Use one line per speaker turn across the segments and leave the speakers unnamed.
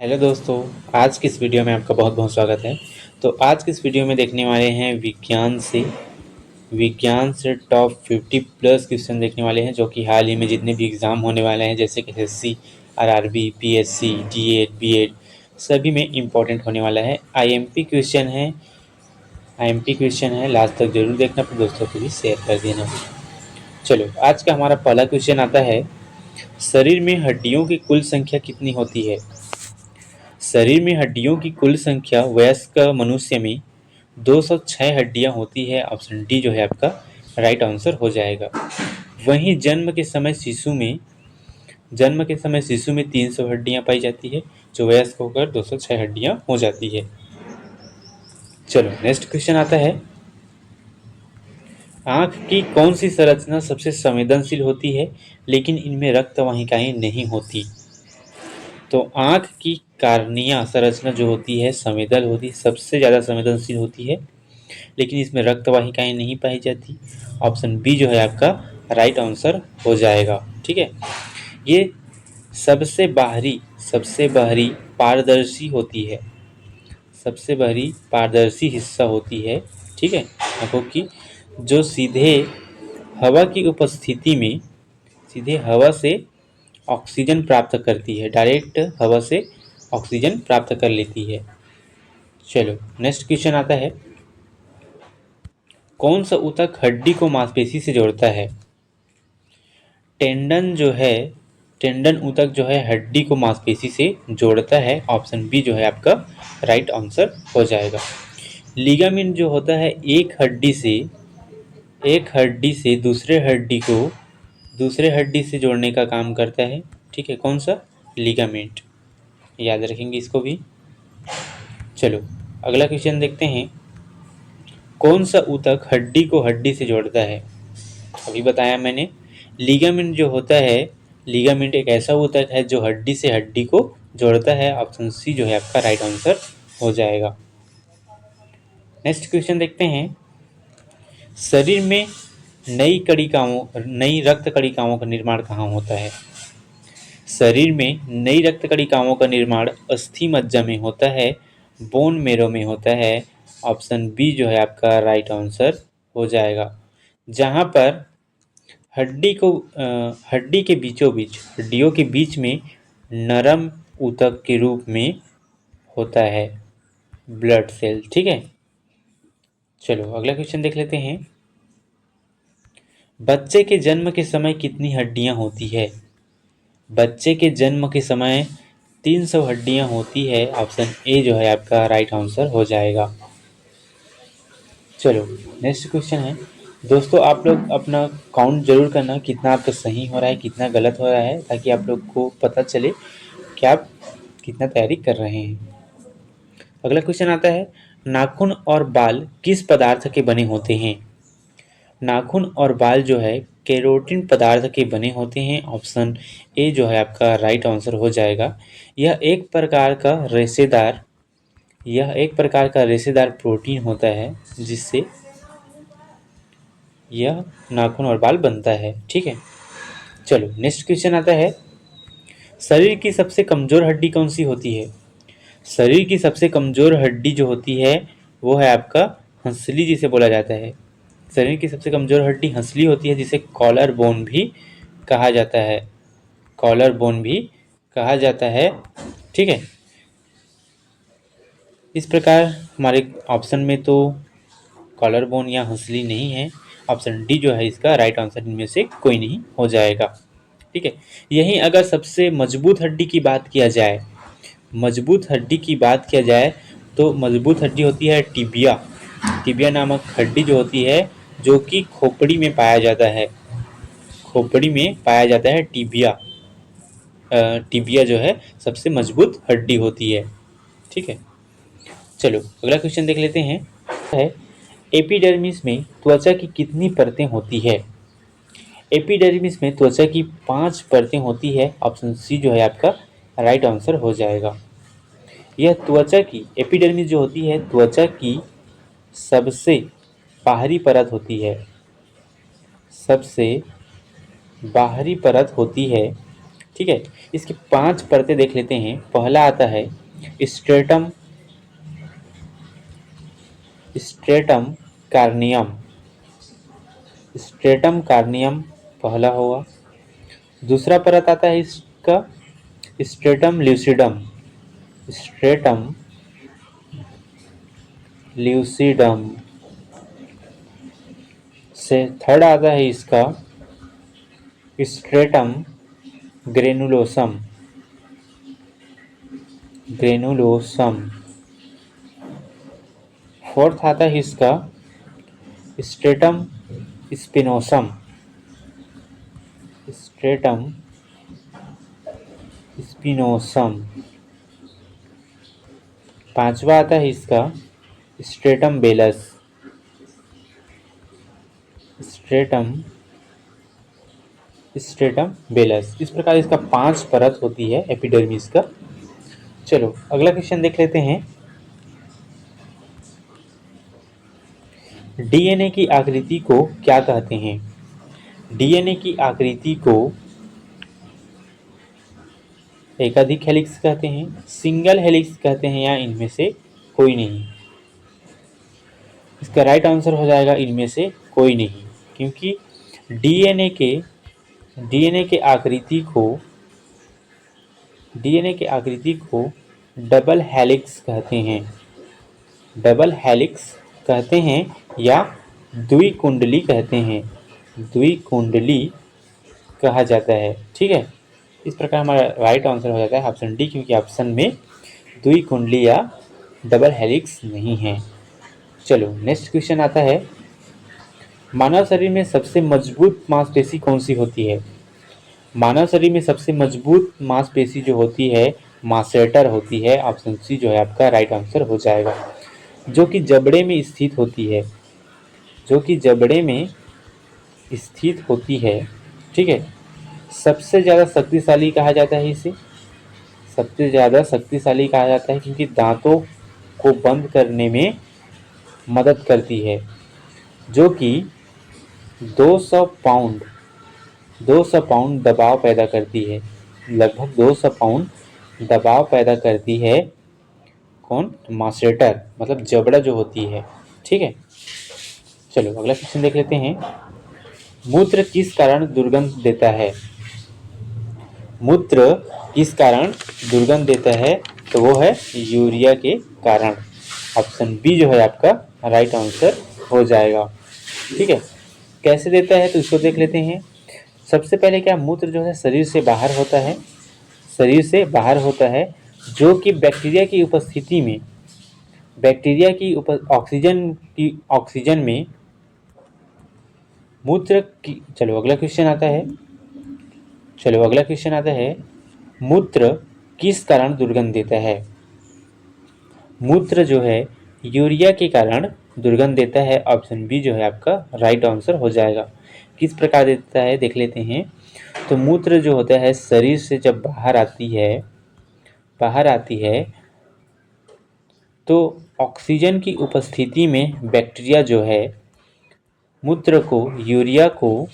Hello दोस्तों। आज की इस वीडियो में आपका बहुत बहुत स्वागत है। तो आज की इस वीडियो में देखने वाले हैं विज्ञान से टॉप 50 प्लस क्वेश्चन देखने वाले हैं, जो कि हाल ही में जितने भी एग्ज़ाम होने वाले हैं, जैसे कि SSC, RRB, PSC, DEd, BEd, सभी में इम्पोर्टेंट होने वाला है। आईएमपी क्वेश्चन है। लास्ट तक जरूर देखना, अपने दोस्तों को भी शेयर कर देना। चलो, आज का हमारा पहला क्वेश्चन आता है, शरीर में हड्डियों की कुल संख्या कितनी होती है? शरीर में हड्डियों की कुल संख्या वयस्क मनुष्य में 206 हड्डियां होती है। ऑप्शन डी जो है आपका राइट आंसर हो जाएगा। वहीं जन्म के समय शिशु में 300 हड्डियां पाई जाती है, जो वयस्क होकर 206 हड्डियां हो जाती है। चलो, नेक्स्ट क्वेश्चन आता है, आंख की कौन सी संरचना सबसे संवेदनशील होती है लेकिन इनमें रक्त वाहिकाएं नहीं होती? तो आंख की कार्निया संरचना जो होती है संवेदन होती है, सबसे ज़्यादा संवेदनशील होती है, लेकिन इसमें रक्त वाहिकाएं नहीं पाई जाती। ऑप्शन बी जो है आपका राइट आंसर हो जाएगा। ठीक है, ये सबसे बाहरी पारदर्शी होती है, सबसे बाहरी पारदर्शी हिस्सा होती है। ठीक है, आंखों की, जो हवा की उपस्थिति में सीधे हवा से ऑक्सीजन प्राप्त करती है, डायरेक्ट हवा से ऑक्सीजन प्राप्त कर लेती है। चलो, नेक्स्ट क्वेश्चन आता है, कौन सा ऊतक हड्डी को मांसपेशी से जोड़ता है? टेंडन जो है टेंडन ऊतक जो है हड्डी को मांसपेशी से जोड़ता है। ऑप्शन बी जो है आपका राइट आंसर हो जाएगा। लिगामेंट जो होता है एक हड्डी से दूसरे हड्डी से जोड़ने का काम करता है। ठीक है, कौन सा? लिगामेंट, याद रखेंगे इसको भी। चलो, अगला क्वेश्चन देखते हैं, कौन सा ऊतक हड्डी को हड्डी से जोड़ता है? अभी बताया मैंने, लिगामेंट एक ऐसा ऊतक है जो हड्डी से हड्डी को जोड़ता है। ऑप्शन सी जो है आपका राइट आंसर हो जाएगा। नेक्स्ट क्वेश्चन देखते हैं, शरीर में नई रक्त कणिकाओं का निर्माण कहाँ होता है? शरीर में नई रक्त कणिकाओं का निर्माण अस्थि मज्जा में होता है, बोन मेरो में होता है। ऑप्शन बी जो है आपका राइट आंसर हो जाएगा। जहाँ पर हड्डियों के बीच में नरम ऊतक के रूप में होता है ब्लड सेल। ठीक है, चलो अगला क्वेश्चन देख लेते हैं, बच्चे के जन्म के समय कितनी हड्डियां होती है? बच्चे के जन्म के समय 300 हड्डियां होती है। ऑप्शन ए जो है आपका राइट आंसर हो जाएगा। चलो, नेक्स्ट क्वेश्चन है, दोस्तों आप लोग अपना काउंट जरूर करना, कितना आपका सही हो रहा है, कितना गलत हो रहा है, ताकि आप लोग को पता चले कि आप कितना तैयारी कर रहे हैं। अगला क्वेश्चन आता है, नाखून और बाल किस पदार्थ के बने होते हैं? नाखून और बाल जो है केरोटिन पदार्थ के बने होते हैं। ऑप्शन ए जो है आपका राइट आंसर हो जाएगा। यह एक प्रकार का रेशेदार प्रोटीन होता है, जिससे यह नाखून और बाल बनता है। ठीक है, चलो नेक्स्ट क्वेश्चन आता है, शरीर की सबसे कमजोर हड्डी कौन सी होती है? शरीर की सबसे कमजोर हड्डी जो होती है वो है आपका हंसली, जिसे बोला जाता है। शरीर की सबसे कमजोर हड्डी हंसली होती है, जिसे कॉलर बोन भी कहा जाता है। ठीक है, इस प्रकार हमारे ऑप्शन में तो कॉलर बोन या हंसली नहीं है। ऑप्शन डी जो है इसका राइट आंसर इनमें से कोई नहीं हो जाएगा। ठीक है, यहीं अगर सबसे मजबूत हड्डी की बात किया जाए तो मजबूत हड्डी होती है टिबिया। टिबिया नामक हड्डी जो होती है, जो कि खोपड़ी में पाया जाता है टिबिया जो है सबसे मजबूत हड्डी होती है। ठीक है, चलो अगला क्वेश्चन देख लेते हैं, एपिडर्मिस में त्वचा की कितनी परतें होती है? एपिडर्मिस में त्वचा की 5 परतें होती है। ऑप्शन सी जो है आपका राइट आंसर हो जाएगा। एपिडर्मिस जो होती है त्वचा की सबसे बाहरी परत होती है। ठीक ठीक है। इसकी 5 परतें देख लेते हैं। पहला आता है स्ट्रेटम स्ट्रेटम कार्नियम। स्ट्रेटम कार्नियम पहला होगा। दूसरा परत आता है इसका स्ट्रेटम ल्यूसिडम। स्ट्रेटम ल्यूसिडम से थर्ड आता है इसका स्ट्रेटम ग्रेनुलोसम। ग्रेनुलोसम। फोर्थ आता है इसका स्ट्रेटम स्पिनोसम। स्ट्रेटम स्पिनोसम। पांचवा आता है इसका स्ट्रेटम बेलस। स्ट्रेटम स्ट्रेटम बेलस। इस प्रकार इसका 5 परत होती है एपिडर्मिस का। चलो अगला क्वेश्चन देख लेते हैं। डीएनए की आकृति को क्या कहते हैं? डीएनए की आकृति को एकाधिक हेलिक्स कहते हैं, सिंगल हेलिक्स कहते हैं, या इनमें से कोई नहीं? इसका राइट आंसर हो जाएगा इनमें से कोई नहीं, क्योंकि डीएनए के आकृति को डबल हेलिक्स कहते हैं। डबल हेलिक्स कहते हैं या द्विकुंडली कहते हैं। द्विकुंडली कहा जाता है। ठीक है। इस प्रकार हमारा राइट आंसर हो जाता है ऑप्शन डी, क्योंकि ऑप्शन में द्विकुंडली या डबल हेलिक्स नहीं है। चलो नेक्स्ट क्वेश्चन आता है। मानव शरीर में सबसे मजबूत मांसपेशी कौन सी होती है? मानव शरीर में सबसे मजबूत मांसपेशी जो होती है मासेटर होती है। ऑप्शन सी जो है आपका राइट आंसर हो जाएगा, जो कि जबड़े में स्थित होती है। जो कि जबड़े में स्थित होती है। ठीक है। सबसे ज़्यादा शक्तिशाली कहा जाता है इसे। सबसे ज़्यादा शक्तिशाली कहा जाता है क्योंकि दांतों को बंद करने में मदद करती है, जो कि 200 पाउंड दबाव पैदा करती है। लगभग 200 पाउंड दबाव पैदा करती है। कौन? मासेटर, मतलब जबड़ा जो होती है। ठीक है। चलो अगला क्वेश्चन देख लेते हैं। मूत्र किस कारण दुर्गंध देता है? मूत्र किस कारण दुर्गंध देता है? तो वो है यूरिया के कारण। ऑप्शन बी जो है आपका राइट आंसर हो जाएगा। ठीक है। कैसे देता है तो इसको देख लेते हैं। सबसे पहले क्या, मूत्र जो है शरीर से बाहर होता है। शरीर से बाहर होता है, जो कि बैक्टीरिया की उपस्थिति में ऑक्सीजन में मूत्र की। चलो अगला क्वेश्चन आता है। मूत्र किस कारण दुर्गंध देता है? मूत्र जो है यूरिया के कारण दुर्गंध देता है। ऑप्शन बी जो है आपका राइट आंसर हो जाएगा। किस प्रकार देता है देख लेते हैं। तो मूत्र जो होता है शरीर से जब बाहर आती है तो ऑक्सीजन की उपस्थिति में बैक्टीरिया जो है मूत्र को यूरिया को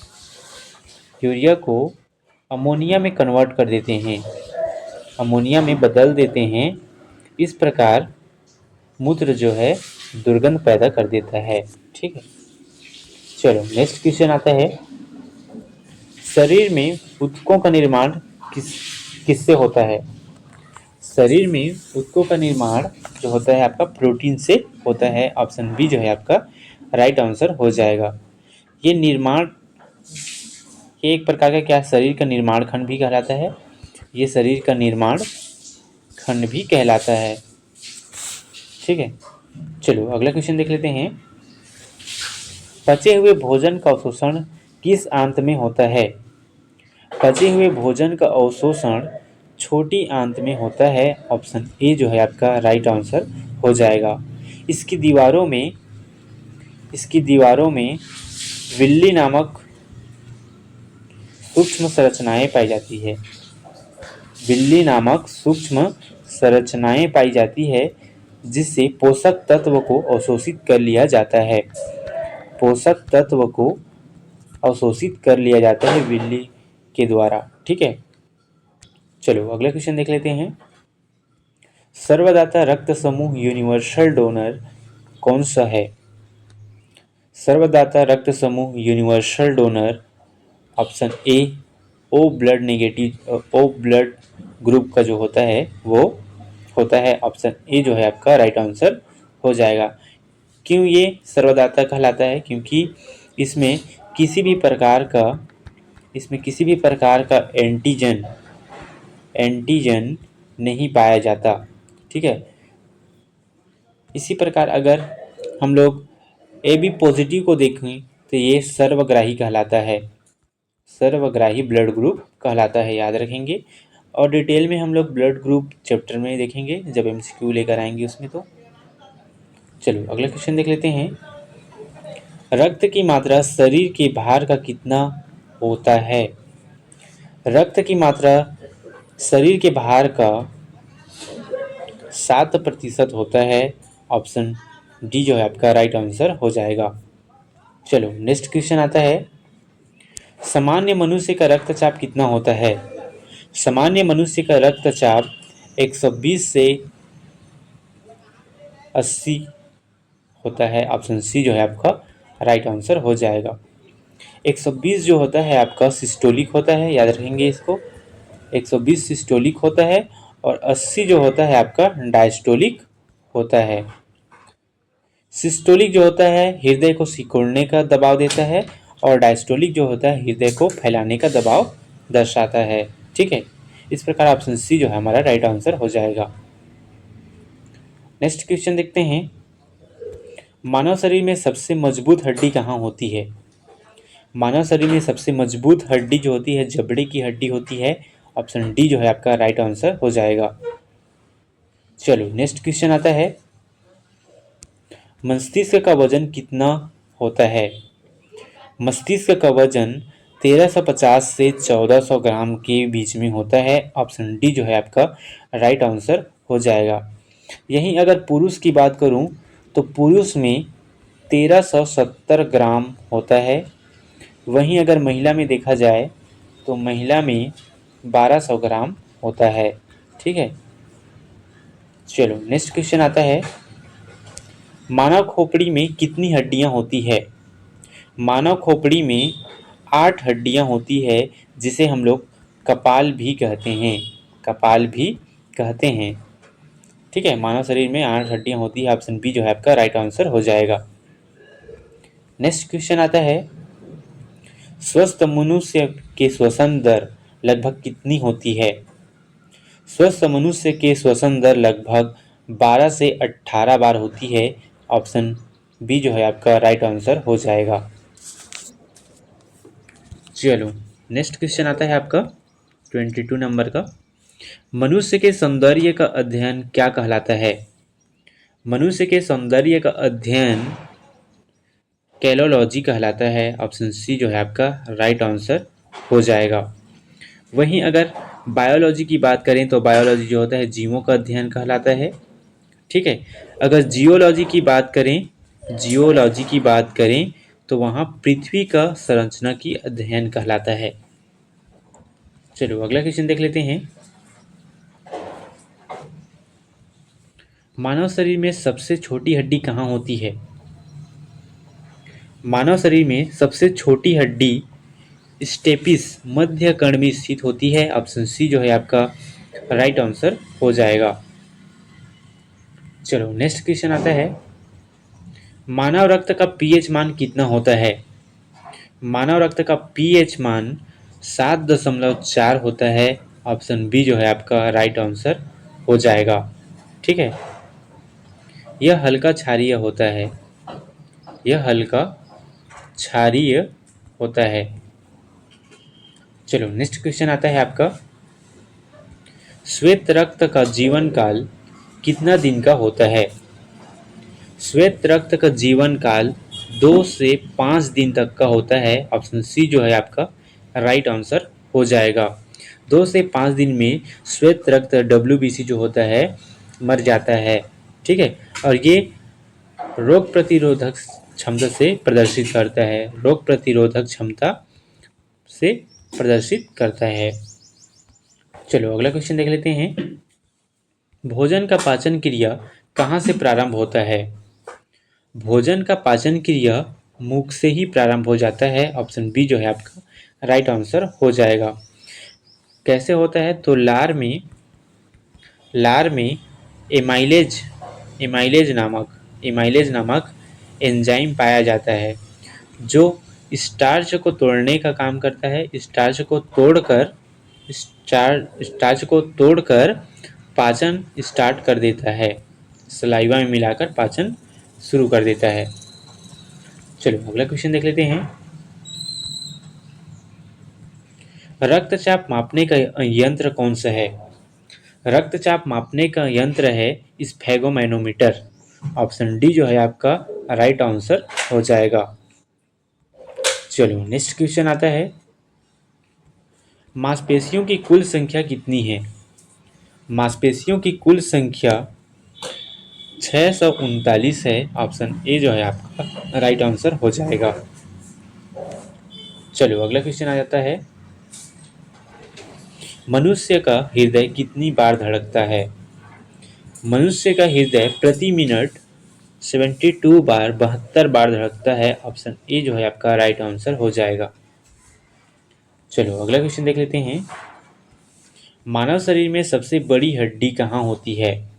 अमोनिया में कन्वर्ट कर देते हैं, अमोनिया में बदल देते हैं। इस प्रकार मूत्र जो है दुर्गंध पैदा कर देता है। ठीक है। चलो नेक्स्ट क्वेश्चन आता है। शरीर में ऊतकों का निर्माण किससे होता है? शरीर में ऊतकों का निर्माण जो होता है आपका प्रोटीन से होता है। ऑप्शन बी जो है आपका राइट आंसर हो जाएगा। ये निर्माण एक प्रकार का क्या, शरीर का निर्माण खंड भी कहलाता है। ये शरीर का निर्माण खंड भी कहलाता है। ठीक है। चलो अगला क्वेश्चन देख लेते हैं। पचे हुए भोजन का अवशोषण किस आंत में होता है? पचे हुए भोजन का अवशोषण छोटी आंत में होता है। ऑप्शन ए जो है आपका राइट आंसर हो जाएगा। इसकी दीवारों में विल्ली नामक सूक्ष्म संरचनाएं पाई जाती है। विल्ली नामक सूक्ष्म संरचनाएं पाई जाती है, जिससे पोषक तत्व को अवशोषित कर लिया जाता है। पोषक तत्व को अवशोषित कर लिया जाता है विल्ली के द्वारा। ठीक है। चलो अगला क्वेश्चन देख लेते हैं। सर्वदाता रक्त समूह यूनिवर्सल डोनर कौन सा है? सर्वदाता रक्त समूह universal donor option A O blood negative O blood group का जो होता है वो होता है। ऑप्शन ए जो है आपका राइट आंसर हो जाएगा। क्यों ये सर्वदाता कहलाता है? क्योंकि इसमें किसी भी प्रकार का एंटीजन नहीं पाया जाता। ठीक है। इसी प्रकार अगर हम लोग ए बी पॉजिटिव को देखें तो ये सर्वग्राही कहलाता है, सर्वग्राही ब्लड ग्रुप कहलाता है, याद रखेंगे। और डिटेल में हम लोग ब्लड ग्रुप चैप्टर में देखेंगे जब एमसीक्यू लेकर आएंगे उसमें। तो चलो अगला क्वेश्चन देख लेते हैं। रक्त की मात्रा शरीर के भार का कितना होता है? रक्त की मात्रा शरीर के भार का 7% होता है। ऑप्शन डी जो है आपका राइट आंसर हो जाएगा। चलो नेक्स्ट क्वेश्चन आता है। सामान्य मनुष्य का रक्तचाप कितना होता है? सामान्य मनुष्य का रक्तचाप 120 से 80 होता है। ऑप्शन सी जो है आपका राइट आंसर हो जाएगा। 120 जो होता है आपका सिस्टोलिक होता है, याद रखेंगे इसको। 120 सिस्टोलिक होता है और 80 जो होता है आपका डायस्टोलिक होता है। सिस्टोलिक जो होता है हृदय को सिकुड़ने का दबाव देता है और डायस्टोलिक जो होता है हृदय को फैलाने का दबाव दर्शाता है। ठीक है। इस प्रकार ऑप्शन सी जो है हमारा राइट आंसर हो जाएगा। नेक्स्ट क्वेश्चन देखते हैं। मानव शरीर में सबसे मजबूत हड्डी कहाँ होती है? मानव शरीर में सबसे मजबूत हड्डी जो होती है जबड़े की हड्डी होती है। ऑप्शन डी जो है आपका राइट आंसर हो जाएगा। चलो नेक्स्ट क्वेश्चन आता है। मस्तिष्क का वजन कितना होता है? मस्तिष्क का वजन 1350 से 1400 ग्राम के बीच में होता है। ऑप्शन डी जो है आपका राइट आंसर हो जाएगा। यहीं अगर पुरुष की बात करूं तो पुरुष में 1370 ग्राम होता है। वहीं अगर महिला में देखा जाए तो महिला में 1200 ग्राम होता है। ठीक है। चलो नेक्स्ट क्वेश्चन आता है। मानव खोपड़ी में कितनी हड्डियां होती है? मानव खोपड़ी में 8 हड्डियां होती है, जिसे हम लोग कपाल भी कहते हैं। कपाल भी कहते हैं। ठीक है। मानव शरीर में 8 हड्डियां होती है। ऑप्शन बी जो है आपका राइट आंसर हो जाएगा। नेक्स्ट क्वेश्चन आता है। स्वस्थ मनुष्य के श्वसन दर लगभग कितनी होती है? स्वस्थ मनुष्य के श्वसन दर लगभग 12 से 18 बार होती है। ऑप्शन बी जो है आपका राइट आंसर हो जाएगा। चलो नेक्स्ट क्वेश्चन आता है आपका 22 नंबर का। मनुष्य के सौंदर्य का अध्ययन क्या कहलाता है? मनुष्य के सौंदर्य का अध्ययन कैलोलॉजी कहलाता है। ऑप्शन सी जो है आपका राइट आंसर हो जाएगा। वहीं अगर बायोलॉजी की बात करें तो बायोलॉजी जो होता है जीवों का अध्ययन कहलाता है। ठीक है। अगर जियोलॉजी की बात करें तो वहाँ पृथ्वी का संरचना की अध्ययन कहलाता है। चलो अगला क्वेश्चन देख लेते हैं। मानव शरीर में सबसे छोटी हड्डी कहाँ होती है? मानव शरीर में सबसे छोटी हड्डी स्टेपिस मध्य कर्ण में स्थित होती है। ऑप्शन सी जो है आपका राइट आंसर हो जाएगा। चलो नेक्स्ट क्वेश्चन आता है। मानव रक्त का पीएच मान कितना होता है? मानव रक्त का पीएच मान 7.4 होता है। ऑप्शन बी जो है आपका राइट आंसर हो जाएगा। ठीक है। यह हल्का क्षारीय होता है। यह हल्का क्षारीय होता है। चलो नेक्स्ट क्वेश्चन आता है आपका। श्वेत रक्त का जीवन काल कितना दिन का होता है? श्वेत रक्त का जीवन काल 2 से 5 दिन तक का होता है। ऑप्शन सी जो है आपका राइट आंसर हो जाएगा। 2 से 5 दिन में श्वेत रक्त WBC जो होता है मर जाता है। ठीक है। और ये रोग प्रतिरोधक क्षमता से प्रदर्शित करता है। रोग प्रतिरोधक क्षमता से प्रदर्शित करता है। चलो अगला क्वेश्चन देख लेते हैं। भोजन का पाचन क्रिया कहाँ से प्रारंभ होता है? भोजन का पाचन क्रिया मुख से ही प्रारंभ हो जाता है। ऑप्शन बी जो है आपका राइट आंसर हो जाएगा। कैसे होता है? तो लार में एमाइलेज एमाइलेज नामक एंजाइम पाया जाता है जो स्टार्च को तोड़ने का काम करता है। स्टार्च को तोड़कर पाचन स्टार्ट कर देता है। सलाइवा में मिलाकर पाचन शुरू कर देता है। चलो अगला क्वेश्चन देख लेते हैं। रक्तचाप मापने का यंत्र कौन सा है? रक्तचाप मापने का यंत्र है स्फेगोमैनोमीटर। ऑप्शन डी जो है आपका राइट आंसर हो जाएगा। चलो नेक्स्ट क्वेश्चन आता है। मांसपेशियों की कुल संख्या कितनी है? मांसपेशियों की कुल संख्या 639 है। ऑप्शन ए जो है आपका राइट आंसर हो जाएगा। चलो अगला क्वेश्चन आ जाता है। मनुष्य का हृदय कितनी बार धड़कता है? मनुष्य का हृदय प्रति मिनट 72 बार 72 बार धड़कता है। ऑप्शन ए जो है आपका राइट आंसर हो जाएगा। चलो अगला क्वेश्चन देख लेते हैं। मानव शरीर में सबसे बड़ी हड्डी कहाँ होती है?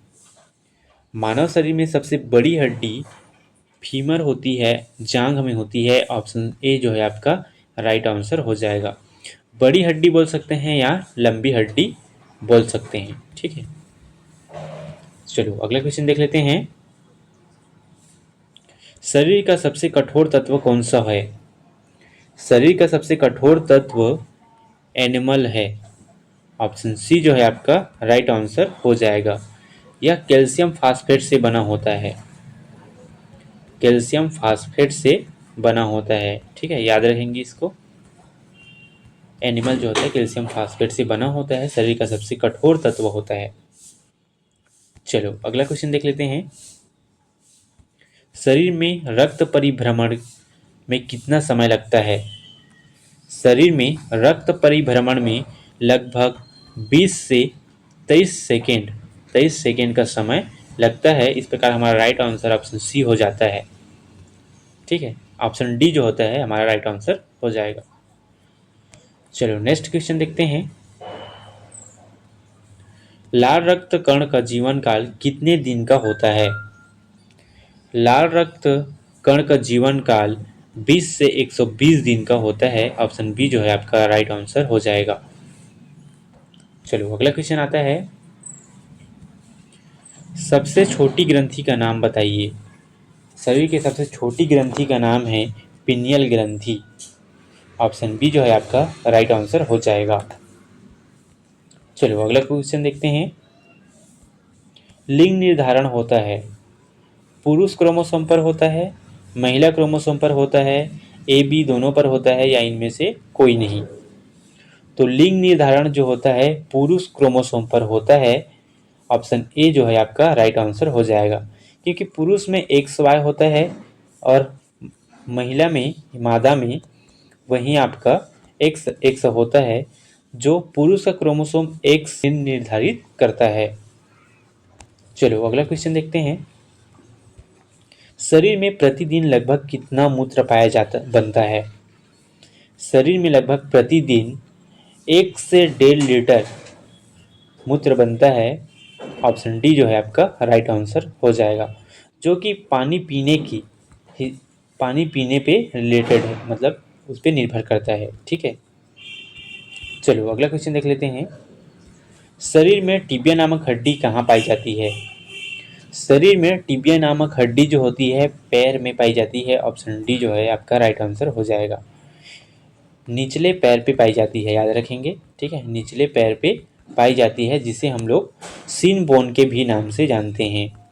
मानव शरीर में सबसे बड़ी हड्डी फीमर होती है, जांघ में होती है। ऑप्शन ए जो है आपका राइट आंसर हो जाएगा। बड़ी हड्डी बोल सकते हैं या लंबी हड्डी बोल सकते हैं, ठीक है। चलो अगला क्वेश्चन देख लेते हैं। शरीर का सबसे कठोर तत्व कौन सा है? शरीर का सबसे कठोर तत्व एनिमल है। ऑप्शन सी जो है आपका राइट आंसर हो जाएगा। यह कैल्शियम फास्फेट से बना होता है। कैल्शियम फास्फेट से बना होता है, ठीक है, याद रखेंगे इसको। एनिमल जो होता है कैल्शियम फास्फेट से बना होता है, शरीर का सबसे कठोर तत्व होता है। चलो अगला क्वेश्चन देख लेते हैं। शरीर में रक्त परिभ्रमण में कितना समय लगता है? शरीर में रक्त परिभ्रमण में लगभग 20 से 23 सेकेंड का समय लगता है। इस प्रकार हमारा राइट आंसर ऑप्शन सी हो जाता है, ठीक है। ऑप्शन डी जो होता है हमारा राइट आंसर हो जाएगा। चलो नेक्स्ट क्वेश्चन देखते हैं। लाल रक्त कण का जीवन काल कितने दिन का होता है? लाल रक्त कण का जीवन काल 20 से 120 दिन का होता है। ऑप्शन बी जो है आपका राइट आंसर हो जाएगा। चलो अगला क्वेश्चन आता है। सबसे छोटी ग्रंथि का नाम बताइए। शरीर की सबसे छोटी ग्रंथि का नाम है पिनियल ग्रंथि। ऑप्शन बी जो है आपका राइट आंसर हो जाएगा। चलो अगला क्वेश्चन देखते हैं। लिंग निर्धारण होता है पुरुष क्रोमोसोम पर होता है, महिला क्रोमोसोम पर होता है, ए बी दोनों पर होता है, या इनमें से कोई नहीं? तो लिंग निर्धारण जो होता है पुरुष क्रोमोसोम पर होता है। ऑप्शन ए जो है आपका राइट आंसर हो जाएगा, क्योंकि पुरुष में XY होता है और महिला में मादा में वहीं आपका X होता है, जो पुरुष का क्रोमोसोम X निर्धारित करता है। चलो अगला क्वेश्चन देखते हैं। शरीर में प्रतिदिन लगभग कितना मूत्र बनता है? शरीर में लगभग प्रतिदिन 1 से 1.5 लीटर मूत्र बनता है। ऑप्शन डी जो है आपका राइट आंसर हो जाएगा, जो कि पानी पीने पे रिलेटेड है, मतलब उस पर निर्भर करता है, ठीक है। चलो अगला क्वेश्चन देख लेते हैं। शरीर में टिबिया नामक हड्डी कहाँ पाई जाती है? शरीर में टिबिया नामक हड्डी जो होती है पैर में पाई जाती है। ऑप्शन डी जो है आपका राइट आंसर हो जाएगा। निचले पैर पे पाई जाती है, याद रखेंगे, ठीक है। निचले पैर पे पाई जाती है, जिसे हम लोग सिन बोन के भी नाम से जानते हैं।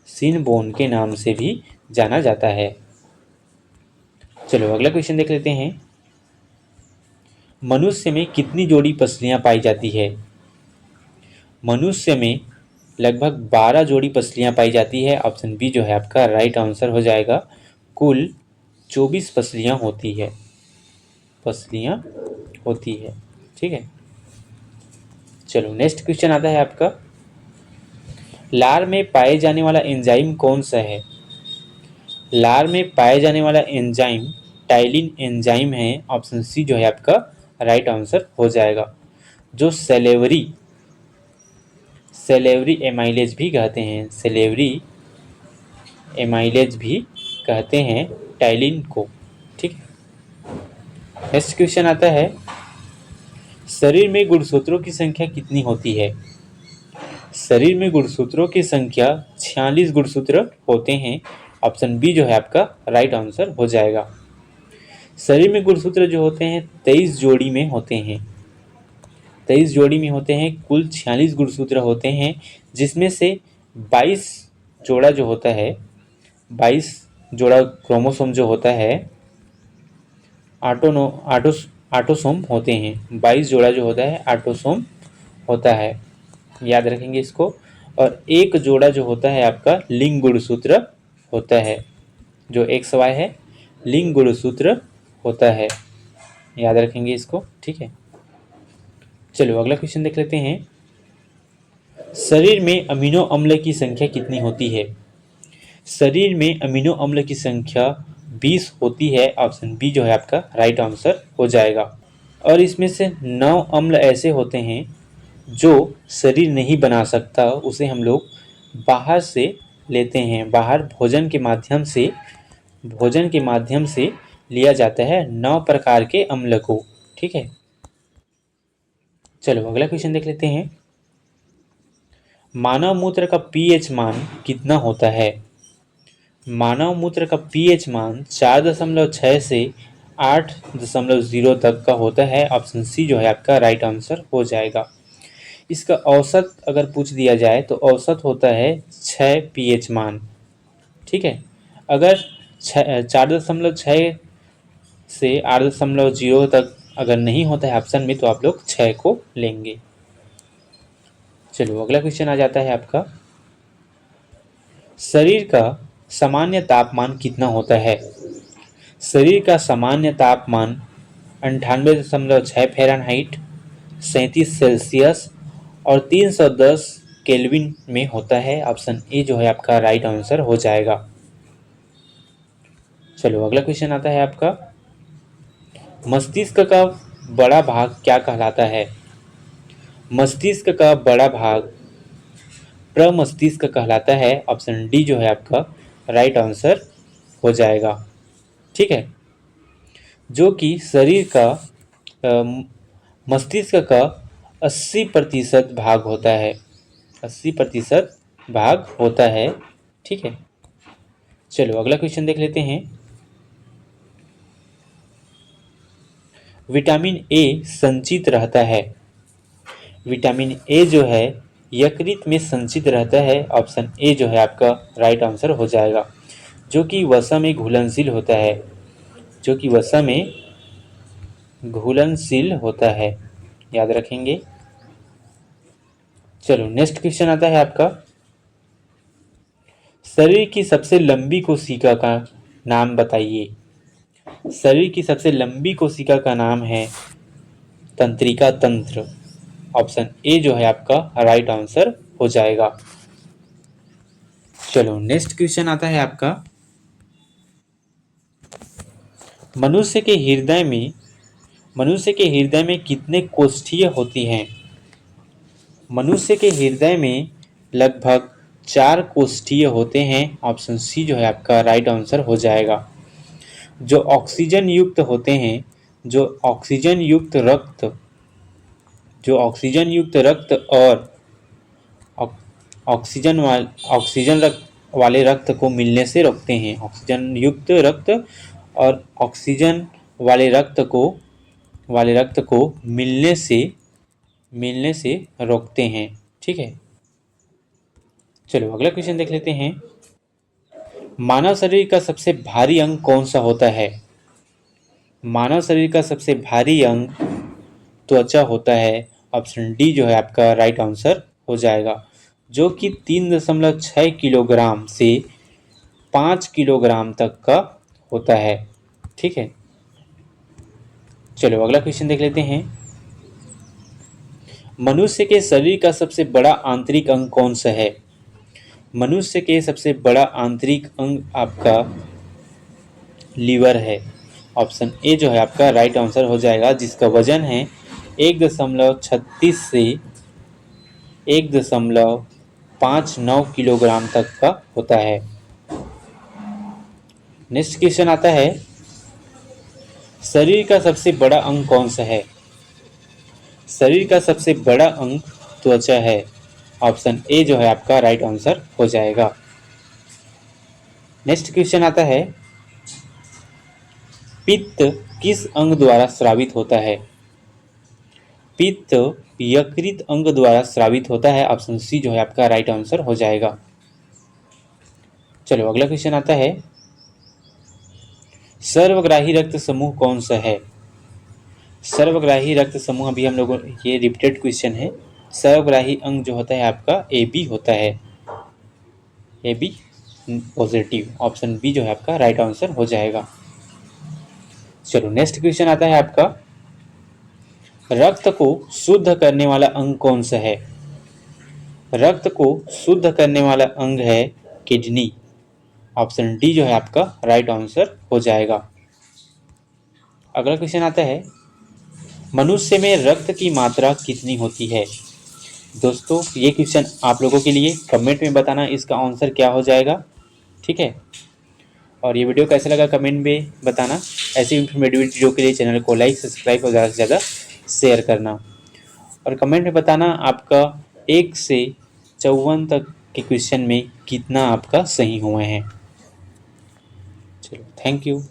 सिन बोन के नाम से भी जाना जाता है। चलो अगला क्वेश्चन देख लेते हैं। मनुष्य में कितनी जोड़ी पसलियां पाई जाती है? मनुष्य में लगभग 12 जोड़ी पसलियां पाई जाती है। ऑप्शन बी जो है आपका राइट आंसर हो जाएगा। कुल 24 पसलियां होती है, ठीक है। चलो नेक्स्ट क्वेश्चन आता है आपका, लार में पाए जाने वाला एंजाइम कौन सा है? लार में पाए जाने वाला एंजाइम टाइलिन एंजाइम है। ऑप्शन सी जो है आपका राइट आंसर हो जाएगा, जो सेलेवरी एमाइलेज भी कहते हैं, सेलेवरी एमाइलेज भी कहते हैं टाइलिन को। ठीक है, नेक्स्ट क्वेश्चन आता है, शरीर में गुणसूत्रों की संख्या कितनी होती है? शरीर में गुणसूत्रों की संख्या 46 गुणसूत्र होते हैं। ऑप्शन बी जो है आपका राइट आंसर हो जाएगा। शरीर में गुणसूत्र जो होते हैं 23 जोड़ी में होते हैं, 23 जोड़ी में होते हैं। कुल 46 गुणसूत्र होते हैं, जिसमें से 22 जोड़ा जो होता है, 22 जोड़ा क्रोमोसोम जो होता है आटोसोम होते हैं। 22 जोड़ा जो होता है आटोसोम होता है, याद रखेंगे इसको। और एक जोड़ा जो होता है आपका लिंग गुणसूत्र होता है, जो एक्स वाई है लिंग गुणसूत्र होता है, याद रखेंगे इसको। ठीक है, चलो अगला क्वेश्चन देख लेते हैं, शरीर में अमीनो अम्ल की संख्या कितनी होती है? शरीर में अमीनो अम्ल की संख्या 20 होती है। ऑप्शन बी जो है आपका राइट आंसर हो जाएगा। और इसमें से 9 अम्ल ऐसे होते हैं जो शरीर नहीं बना सकता, उसे हम लोग बाहर से लेते हैं, बाहर भोजन के माध्यम से लिया जाता है 9 प्रकार के अम्ल को। ठीक है, चलो अगला क्वेश्चन देख लेते हैं, मानव मूत्र का पीएच मान कितना होता है? मानव मूत्र का पीएच मान 4.6 से 8.0 तक का होता है। ऑप्शन सी जो है आपका राइट आंसर हो जाएगा। इसका औसत अगर पूछ दिया जाए तो औसत होता है 6 पीएच मान। ठीक है, अगर 4.6 से 8.0 तक अगर नहीं होता है ऑप्शन में तो आप लोग 6 को लेंगे। चलो अगला क्वेश्चन आ जाता है आपका, शरीर का सामान्य तापमान कितना होता है? शरीर का सामान्य तापमान 98.6 फ़ारेनहाइट, 37 सेल्सियस और 310 केल्विन में होता है। ऑप्शन ए जो है आपका राइट आंसर हो जाएगा। चलो अगला क्वेश्चन आता है आपका, मस्तिष्क का बड़ा भाग क्या कहलाता है? मस्तिष्क का बड़ा भाग प्रमस्तिष्क कहलाता है। ऑप्शन डी जो है आपका राइट आंसर हो जाएगा। ठीक है, जो कि शरीर का मस्तिष्क का 80% भाग होता है, 80% भाग होता है। ठीक है, चलो अगला क्वेश्चन देख लेते हैं, विटामिन ए संचित रहता है। विटामिन ए जो है यकृत में संचित रहता है। ऑप्शन ए जो है आपका राइट आंसर हो जाएगा, जो कि वसा में घुलनशील होता है, जो कि वसा में घुलनशील होता है, याद रखेंगे। चलो नेक्स्ट क्वेश्चन आता है आपका, शरीर की सबसे लंबी कोशिका का नाम बताइए। शरीर की सबसे लंबी कोशिका का नाम है तंत्रिका तंत्र। ऑप्शन ए जो है आपका राइट आंसर हो जाएगा। चलो नेक्स्ट क्वेश्चन आता है आपका, मनुष्य के हृदय में कितने कोष्ठीय होती हैं? मनुष्य के हृदय में लगभग 4 कोष्ठीय होते हैं। ऑप्शन सी जो है आपका राइट आंसर हो जाएगा। जो ऑक्सीजन युक्त होते हैं, जो ऑक्सीजन युक्त रक्त और ऑक्सीजन वाले रक्त को मिलने से रोकते हैं। ऑक्सीजन युक्त रक्त और ऑक्सीजन वाले रक्त को मिलने से रोकते हैं। ठीक है, चलो अगला क्वेश्चन देख लेते हैं, मानव शरीर का सबसे भारी अंग कौन सा होता है? मानव शरीर का सबसे भारी अंग त्वचा होता है। ऑप्शन डी जो है आपका राइट आंसर हो जाएगा, जो कि 3.6 किलोग्राम से 5 किलोग्राम तक का होता है। ठीक है, चलो अगला क्वेश्चन देख लेते हैं, मनुष्य के शरीर का सबसे बड़ा आंतरिक अंग कौन सा है? मनुष्य के सबसे बड़ा आंतरिक अंग आपका लीवर है। ऑप्शन ए जो है आपका राइट आंसर हो जाएगा, जिसका वजन है 1.36 से 1.59 किलोग्राम तक का होता है। नेक्स्ट क्वेश्चन आता है, शरीर का सबसे बड़ा अंग कौन सा है? शरीर का सबसे बड़ा अंग त्वचा है। ऑप्शन ए जो है आपका राइट आंसर हो जाएगा। नेक्स्ट क्वेश्चन आता है, पित्त किस अंग द्वारा स्रावित होता है? पित्त यकृत अंग द्वारा स्रावित होता है। ऑप्शन सी जो है आपका राइट आंसर हो जाएगा। चलो अगला क्वेश्चन आता है, सर्वग्राही रक्त समूह कौन सा है? सर्वग्राही रक्त समूह, अभी हम लोगों, ये रिपीटेड क्वेश्चन है। सर्वग्राही अंग जो होता है आपका ए बी होता है। A B positive, option B जो है आपका राइट आंसर हो जाएगा। चलो नेक्स्ट क्वेश्चन आता है आपका, रक्त को शुद्ध करने वाला अंग कौन सा है? रक्त को शुद्ध करने वाला अंग है किडनी। ऑप्शन डी जो है आपका राइट आंसर हो जाएगा। अगला क्वेश्चन आता है, मनुष्य में रक्त की मात्रा कितनी होती है? दोस्तों ये क्वेश्चन आप लोगों के लिए, कमेंट में बताना इसका आंसर क्या हो जाएगा, ठीक है। और ये वीडियो कैसा लगा कमेंट में बताना। ऐसी इन्फॉर्मेटिव वीडियो के लिए चैनल को लाइक, सब्सक्राइब और ज़्यादा से ज़्यादा शेयर करना। और कमेंट में बताना आपका 1 से 54 तक के क्वेश्चन में कितना आपका सही हुए हैं। चलो थैंक यू।